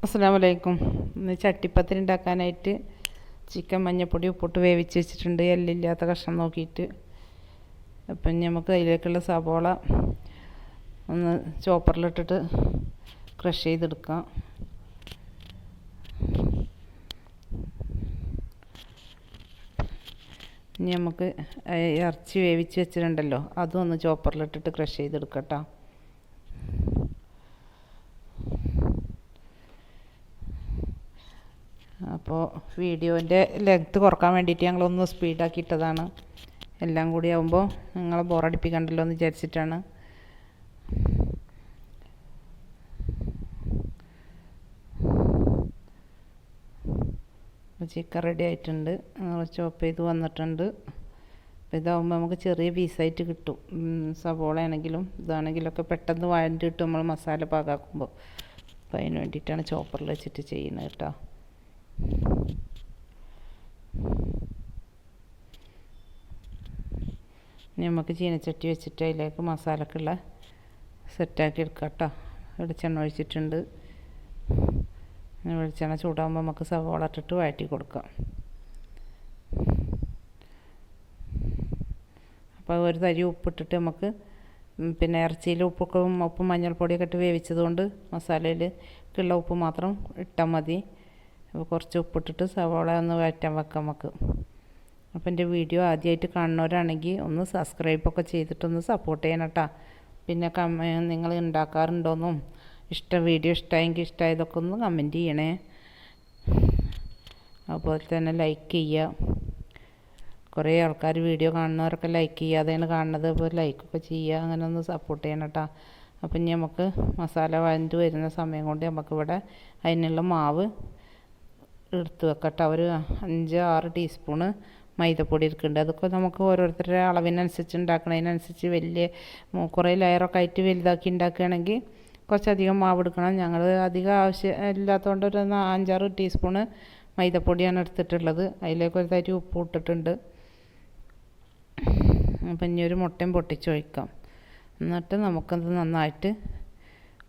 അസ്സലാമു അലൈക്കും. ഇന്ന് ചട്ടിപ്പത്തിരി ഉണ്ടാക്കാനായിട്ട് ചിക്കൻ മഞ്ഞൾപ്പൊടി ഉപ്പിട്ട് വേവിച്ച് വെച്ചിട്ടുണ്ട്, എല്ലില്ലാത്ത കഷ്ണം നോക്കിയിട്ട്. അപ്പം നമുക്ക് അതിലേക്കുള്ള സവോള ഒന്ന് ചോപ്പറിലിട്ടിട്ട് ക്രഷ് ചെയ്തെടുക്കാം. ഇനി നമുക്ക് ഇറച്ചി വേവിച്ച് വെച്ചിട്ടുണ്ടല്ലോ, അതും ഒന്ന് ചോപ്പറിലിട്ടിട്ട് ക്രഷ് ചെയ്തെടുക്കട്ടോ. അപ്പോൾ വീഡിയോൻ്റെ ലെങ്ത്ത് കുറക്കാൻ വേണ്ടിയിട്ട് ഞങ്ങളൊന്ന് സ്പീഡാക്കിയിട്ടതാണ്. എല്ലാം കൂടി ആകുമ്പോൾ നിങ്ങളെ ബോറടിപ്പിക്കണ്ടല്ലോ എന്ന് വിചാരിച്ചിട്ടാണ്. ചിക്കൻ റെഡി ആയിട്ടുണ്ട്, ചോപ്പ് ചെയ്ത് വന്നിട്ടുണ്ട്. അപ്പോൾ ഇതാകുമ്പോൾ നമുക്ക് ചെറിയ പീസായിട്ട് കിട്ടും. സവോള ആണെങ്കിലും ഇതാണെങ്കിലൊക്കെ പെട്ടെന്ന് വഴണ്ട് കിട്ടും നമ്മൾ മസാല പാകാക്കുമ്പോൾ. അപ്പോൾ അതിന് വേണ്ടിയിട്ടാണ് ചോപ്പറിൽ വെച്ചിട്ട് ചെയ്യുന്നത് കേട്ടോ. നമുക്ക് ചീനച്ചട്ടി വെച്ചിട്ട് അതിലേക്ക് മസാലക്കുള്ള സെറ്റാക്കി എടുക്കാം കേട്ടോ. വെളിച്ചെണ്ണ ഒഴിച്ചിട്ടുണ്ട്. വെളിച്ചെണ്ണ ചൂടാകുമ്പോൾ നമുക്ക് സവോള ഇട്ടിട്ട് വഴറ്റി കൊടുക്കാം. അപ്പോൾ ഒരു തരി ഉപ്പിട്ടിട്ട് നമുക്ക് പിന്നെ ഇറച്ചിയിൽ ഉപ്പും മഞ്ഞൾപ്പൊടിയൊക്കെ ഇട്ട് വേവിച്ചതുകൊണ്ട് മസാലയിലേക്കുള്ള ഉപ്പ് മാത്രം ഇട്ടാൽ മതി. അപ്പോൾ കുറച്ച് ഉപ്പിട്ടിട്ട് സവോള ഒന്ന് വഴറ്റാൻ വെക്കാം നമുക്ക്. അപ്പോൾ എൻ്റെ വീഡിയോ ആദ്യമായിട്ട് കാണുന്നവരാണെങ്കിൽ ഒന്ന് സബ്സ്ക്രൈബൊക്കെ ചെയ്തിട്ടൊന്ന് സപ്പോർട്ട് ചെയ്യണം കേട്ടോ. പിന്നെ നിങ്ങൾ ഉണ്ടാക്കാറുണ്ടോയെന്നും വീഡിയോ ഇഷ്ടമായെങ്കിൽ ഇഷ്ടമായതൊക്കെ ഒന്ന് കമൻറ്റ് ചെയ്യണേ. അതുപോലെ തന്നെ ലൈക്ക് ചെയ്യുക. കുറേ ആൾക്കാർ വീഡിയോ കാണുന്നവരൊക്കെ ലൈക്ക് ചെയ്യാതെയാണ് കാണുന്നത്. അപ്പോൾ ലൈക്കൊക്കെ ചെയ്യുക, അങ്ങനെ ഒന്ന് സപ്പോർട്ട് ചെയ്യണം കേട്ടോ. അപ്പം ഇനി നമുക്ക് മസാല വഴണ്ട് വരുന്ന സമയം കൊണ്ട് നമുക്കിവിടെ അതിനുള്ള മാവ് എടുത്ത് വെക്കട്ടെ. ഒരു 5-6 ടീസ്പൂണ് മൈദപ്പൊടി എടുക്കുന്നുണ്ട്. അതൊക്കെ നമുക്ക് ഓരോരുത്തരുടെ അളവിനനുസരിച്ച് ഉണ്ടാക്കുന്നതിനനുസരിച്ച് കുറേ ലെയറൊക്കെ ആയിട്ട് വലുതാക്കി ഉണ്ടാക്കുകയാണെങ്കിൽ കുറച്ചധികം മാവ് എടുക്കണം. ഞങ്ങൾ അധികം ആവശ്യം ഇല്ലാത്തതുകൊണ്ട് ഒരു 5-6 ടീസ്പൂണ് മൈദപ്പൊടിയാണ് എടുത്തിട്ടുള്ളത്. അതിലേക്ക് ഒരു തരി ഉപ്പ് ഇട്ടിട്ടുണ്ട്. അപ്പം ഇനി ഒരു മുട്ടയും പൊട്ടിച്ച് ഒഴിക്കാം. എന്നിട്ട് നമുക്കത് നന്നായിട്ട്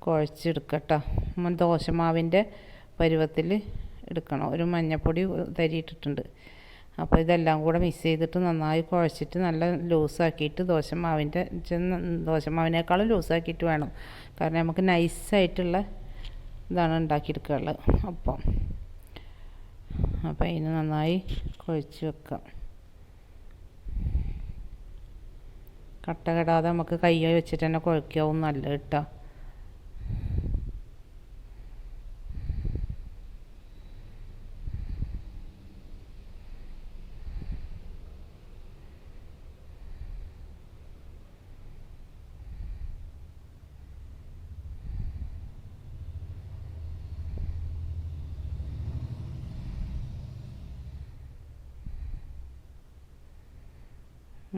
കുഴച്ചെടുക്കട്ടോ. ദോശമാവിൻ്റെ പരുവത്തിൽ എടുക്കണം. ഒരു മഞ്ഞൾപ്പൊടി തരിയിട്ടിട്ടുണ്ട്. അപ്പോൾ ഇതെല്ലാം കൂടെ മിക്സ് ചെയ്തിട്ട് നന്നായി കുഴച്ചിട്ട് നല്ല ലൂസാക്കിയിട്ട് ദോശമാവിനേക്കാളും ലൂസാക്കിയിട്ട് വേണം. കാരണം നമുക്ക് നൈസായിട്ടുള്ള ഇതാണ് ഉണ്ടാക്കിയെടുക്കാനുള്ളത്. അപ്പം അതിന് നന്നായി കുഴച്ച് വെക്കാം. കട്ട കെടാതെ നമുക്ക് കൈ വെച്ചിട്ട് തന്നെ കുഴക്കാവും നല്ലത് കേട്ടോ.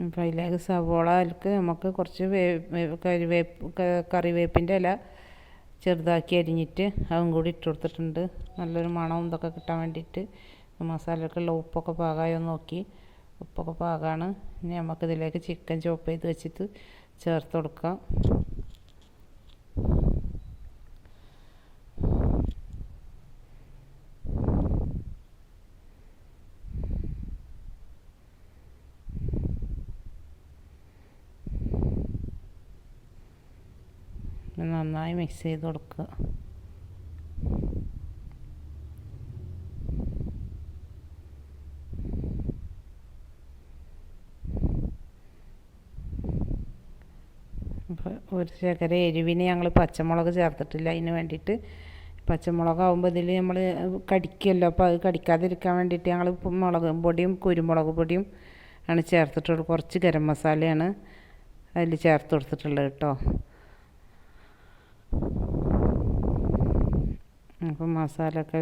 അപ്പോൾ അതിലേക്ക് സവോളക്ക് നമുക്ക് കുറച്ച് കറിവേപ്പിൻ്റെ ഇല ചെറുതാക്കി അരിഞ്ഞിട്ട് അതും കൂടി ഇട്ട് കൊടുത്തിട്ടുണ്ട്. നല്ലൊരു മണവും ഇതൊക്കെ കിട്ടാൻ വേണ്ടിയിട്ട്. മസാലക്കുള്ള ഉപ്പൊക്കെ പാകമായോ നോക്കി. ഉപ്പൊക്കെ പാകമാണ്. ഇനി നമുക്കിതിലേക്ക് ചിക്കൻ ചോപ്പ് ചെയ്ത് വെച്ചിട്ട് ചേർത്ത് കൊടുക്കാം. നന്നായി മിക്സ് ചെയ്ത് കൊടുക്കുക. അപ്പോൾ ഒരു ശകല എരിവിന് ഞങ്ങൾ പച്ചമുളക് ചേർത്തിട്ടില്ല. അതിന് വേണ്ടിയിട്ട് പച്ചമുളകാകുമ്പോൾ ഇതിൽ നമ്മൾ കടിക്കുമല്ലോ, അപ്പോൾ അത് കടിക്കാതിരിക്കാൻ വേണ്ടിയിട്ട് ഞങ്ങൾ മുളക് പൊടിയും കുരുമുളക് പൊടിയും ആണ് ചേർത്തിട്ടുള്ളത്. കുറച്ച് ഗരം മസാലയാണ് അതിൽ ചേർത്ത് കൊടുത്തിട്ടുള്ളത് കേട്ടോ. അപ്പം മസാലയൊക്കെ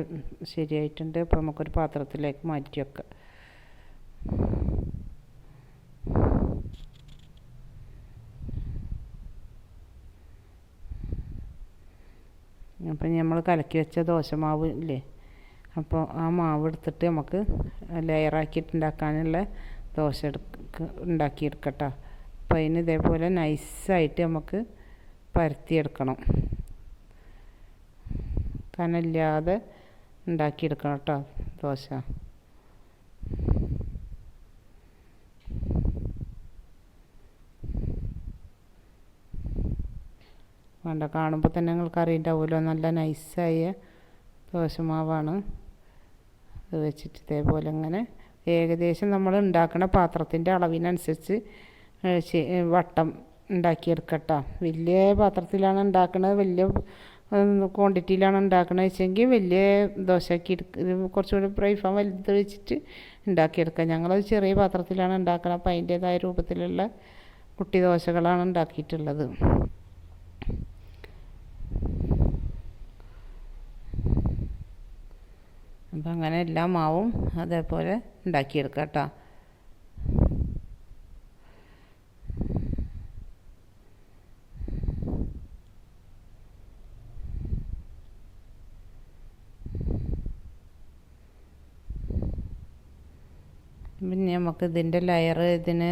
ശരിയായിട്ടുണ്ട്. അപ്പോൾ നമുക്കൊരു പാത്രത്തിലേക്ക് മാറ്റി വെക്കാം. അപ്പം നമ്മൾ കലക്കി വെച്ച ദോശമാവ് ഇല്ലേ, അപ്പോൾ ആ മാവ് എടുത്തിട്ട് നമുക്ക് ലെയറാക്കിയിട്ട് ഉണ്ടാക്കാനുള്ള ദോശ ഉണ്ടാക്കിയെടുക്കട്ടോ. അപ്പോൾ അതിന് ഇതേപോലെ നൈസായിട്ട് നമുക്ക് പരത്തിയെടുക്കണം. കനമില്ലാതെ ഉണ്ടാക്കിയെടുക്കണം കേട്ടോ ദോശ. വേണ്ട, കാണുമ്പോൾ തന്നെ നിങ്ങൾക്ക് അറിയുണ്ടാവുമല്ലോ, നല്ല നൈസായ ദോശമാവാണ്. അത് വെച്ചിട്ട് ഇതേപോലെ ഇങ്ങനെ ഏകദേശം നമ്മൾ ഉണ്ടാക്കുന്ന പാത്രത്തിൻ്റെ അളവിനനുസരിച്ച് വട്ടം ഉണ്ടാക്കിയെടുക്കട്ടോ. വലിയ പാത്രത്തിലാണ് ഉണ്ടാക്കുന്നത്, വലിയ ക്വാണ്ടിറ്റിയിലാണ് ഉണ്ടാക്കണത് വെച്ചെങ്കിൽ വലിയ ദോശയ്ക്ക് കുറച്ചുകൂടി ഫ്രൈ പാൻ വലുത് വെച്ചിട്ട് ഉണ്ടാക്കിയെടുക്കുക. ഞങ്ങളത് ചെറിയ പാത്രത്തിലാണ് ഉണ്ടാക്കുന്നത്. അപ്പോൾ അതിൻ്റേതായ രൂപത്തിലുള്ള കുട്ടി ദോശകളാണ് ഉണ്ടാക്കിയിട്ടുള്ളത്. അപ്പം അങ്ങനെ എല്ലാ മാവും അതേപോലെ ഉണ്ടാക്കിയെടുക്കുക കേട്ടോ. പിന്നെ നമുക്ക് ഇതിൻ്റെ ലെയർ ഇതിന്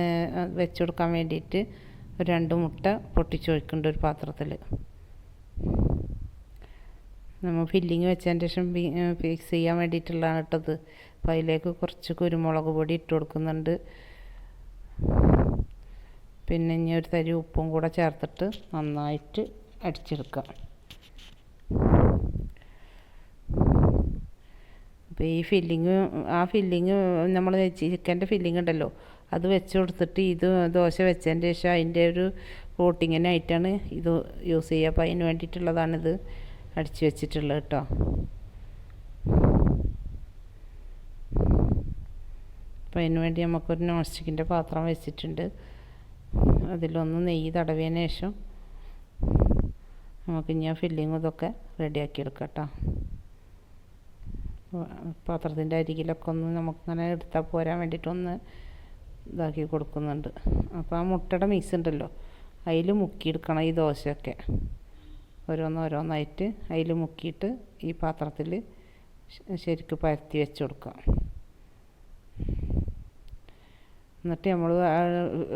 വെച്ച് കൊടുക്കാൻ വേണ്ടിയിട്ട് ഒരു 2 മുട്ട പൊട്ടിച്ച് ഒഴിക്കേണ്ട ഒരു പാത്രത്തിൽ. നമ്മൾ ഫില്ലിങ് വെച്ചതിന് ശേഷം ഫിക്സ് ചെയ്യാൻ വേണ്ടിയിട്ടുള്ളതാണ് ഇട്ടത്. അപ്പോൾ അതിലേക്ക് കുറച്ച് കുരുമുളക് പൊടി ഇട്ട് കൊടുക്കുന്നുണ്ട്. പിന്നെ ഇനി ഒരു തരി ഉപ്പും കൂടെ ചേർത്തിട്ട് നന്നായിട്ട് അടിച്ചെടുക്കാം. അപ്പോൾ ഈ ഫില്ലിങ് നമ്മൾ ചിക്കൻ്റെ ഫില്ലിങ് ഉണ്ടല്ലോ, അത് വെച്ച് കൊടുത്തിട്ട് ഇത് ദോശ വെച്ചതിന് ശേഷം അതിൻ്റെ ഒരു കോട്ടിങ്ങിനായിട്ടാണ് ഇത് യൂസ് ചെയ്യുക. അപ്പോൾ അതിന് വേണ്ടിയിട്ടുള്ളതാണിത് അടിച്ച് വെച്ചിട്ടുള്ളത് കേട്ടോ. അപ്പോൾ അതിന് വേണ്ടി നമുക്കൊരു നോൺ സ്റ്റിക്കിൻ്റെ പാത്രം വെച്ചിട്ടുണ്ട്. അതിലൊന്ന് നെയ്യ് തടവിയതിന് ശേഷം നമുക്ക് ഇനി ആ ഫില്ലിങ് ഇതൊക്കെ റെഡിയാക്കി എടുക്കാം കേട്ടോ. പാത്രത്തിൻ്റെ അരികിലൊക്കെ ഒന്ന് നമുക്കിങ്ങനെ എടുത്താൽ പോരാൻ വേണ്ടിയിട്ടൊന്ന് ഇതാക്കി കൊടുക്കുന്നുണ്ട്. അപ്പോൾ ആ മുട്ടയുടെ മിക്സ് ഉണ്ടല്ലോ, അതിൽ മുക്കിയെടുക്കണം ഈ ദോശയൊക്കെ. ഓരോന്നോരോന്നായിട്ട് അതിൽ മുക്കിയിട്ട് ഈ പാത്രത്തിൽ ശരിക്ക് പരത്തി വെച്ച് കൊടുക്കാം. എന്നിട്ട് നമ്മൾ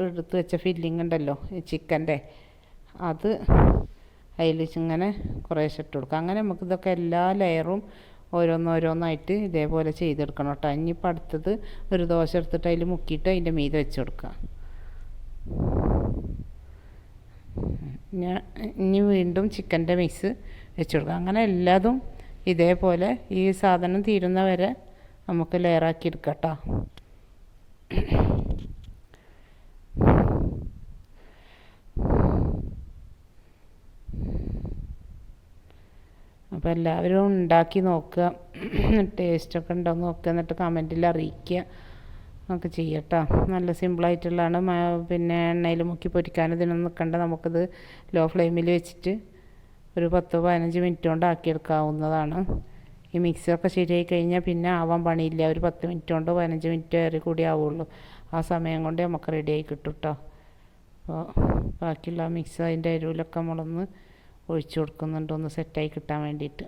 എടുത്ത് വെച്ച ഫില്ലിങ് ഉണ്ടല്ലോ ചിക്കൻ്റെ, അത് അതിൽ ഇങ്ങനെ കുറേശ്ശെ ഇട്ട് കൊടുക്കാം. അങ്ങനെ നമുക്കിതൊക്കെ എല്ലാ ലെയറും ഓരോന്നോരോന്നായിട്ട് ഇതേപോലെ ചെയ്തെടുക്കണം കേട്ടോ. ഇനിയിപ്പോൾ അടുത്തത് ഒരു ദോശ എടുത്തിട്ട് അതിൽ മുക്കിയിട്ട് അതിൻ്റെ മീതെ വെച്ച് കൊടുക്കുക. ഇനി വീണ്ടും ചിക്കൻ്റെ മിക്സ് വെച്ച് കൊടുക്കുക. അങ്ങനെ എല്ലാതും ഇതേപോലെ ഈ സാധനം തീരുന്ന വരെ നമുക്ക് ലെയറാക്കി എടുക്കാം കേട്ടോ. അപ്പോൾ എല്ലാവരും ഉണ്ടാക്കി നോക്കുക, ടേസ്റ്റൊക്കെ ഉണ്ടോ എന്ന് നോക്കുക, എന്നിട്ട് കമൻറ്റിൽ അറിയിക്കുക ഒക്കെ ചെയ്യട്ടോ. നല്ല സിമ്പിളായിട്ടുള്ളതാണ്. പിന്നെ എണ്ണയിൽ മുക്കി പൊരിക്കാൻ ഇതിനൊന്നും നിൽക്കണ്ട. നമുക്കിത് ലോ ഫ്ലെയിമിൽ വെച്ചിട്ട് ഒരു 10-15 മിനിറ്റ് കൊണ്ട് ആക്കിയെടുക്കാവുന്നതാണ്. ഈ മിക്സൊക്കെ ശരിയായി കഴിഞ്ഞാൽ പിന്നെ ആവാൻ പണിയില്ല. ഒരു 10 മിനിറ്റ് കൊണ്ടോ 15 മിനിറ്റ് ഏറെ കൂടി ആവുള്ളൂ. ആ സമയം കൊണ്ട് നമുക്ക് റെഡിയായി കിട്ടും കേട്ടോ. അപ്പോൾ ബാക്കിയുള്ള മിക്സ് അതിൻ്റെ അരുവിലൊക്കെ നമ്മളൊന്ന് ഒഴിച്ചു കൊടുക്കുന്നുണ്ട്, ഒന്ന് സെറ്റായി കിട്ടാൻ വേണ്ടിയിട്ട്.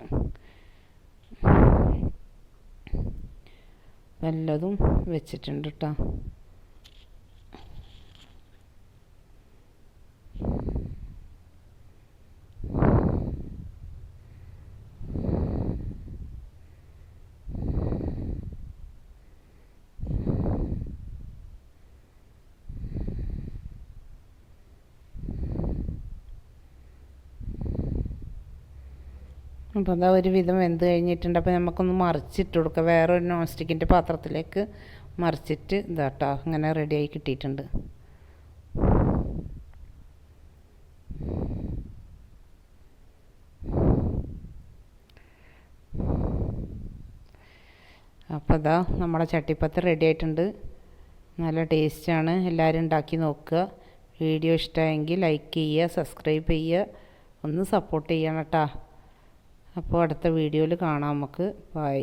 വല്ലതും വെച്ചിട്ടുണ്ട് കേട്ടോ. അപ്പോൾ അതാ ഒരുവിധം വെന്ത് കഴിഞ്ഞിട്ടുണ്ട്. അപ്പോൾ നമുക്കൊന്ന് മറിച്ചിട്ട് കൊടുക്കാം. വേറൊരു നോൺ സ്റ്റിക്കിൻ്റെ പാത്രത്തിലേക്ക് മറിച്ചിട്ട് ഇതാട്ടോ, അങ്ങനെ റെഡിയായി കിട്ടിയിട്ടുണ്ട്. അപ്പോൾ അതാ നമ്മുടെ ചട്ടിപ്പത്ത് റെഡി ആയിട്ടുണ്ട്. നല്ല ടേസ്റ്റാണ്. എല്ലാവരും ഉണ്ടാക്കി നോക്കുക. വീഡിയോ ഇഷ്ടമായെങ്കിൽ ലൈക്ക് ചെയ്യുക, സബ്സ്ക്രൈബ് ചെയ്യുക, ഒന്ന് സപ്പോർട്ട് ചെയ്യണം കേട്ടോ. അപ്പോൾ അടുത്ത വീഡിയോയിൽ കാണാം നമുക്ക്. ബൈ.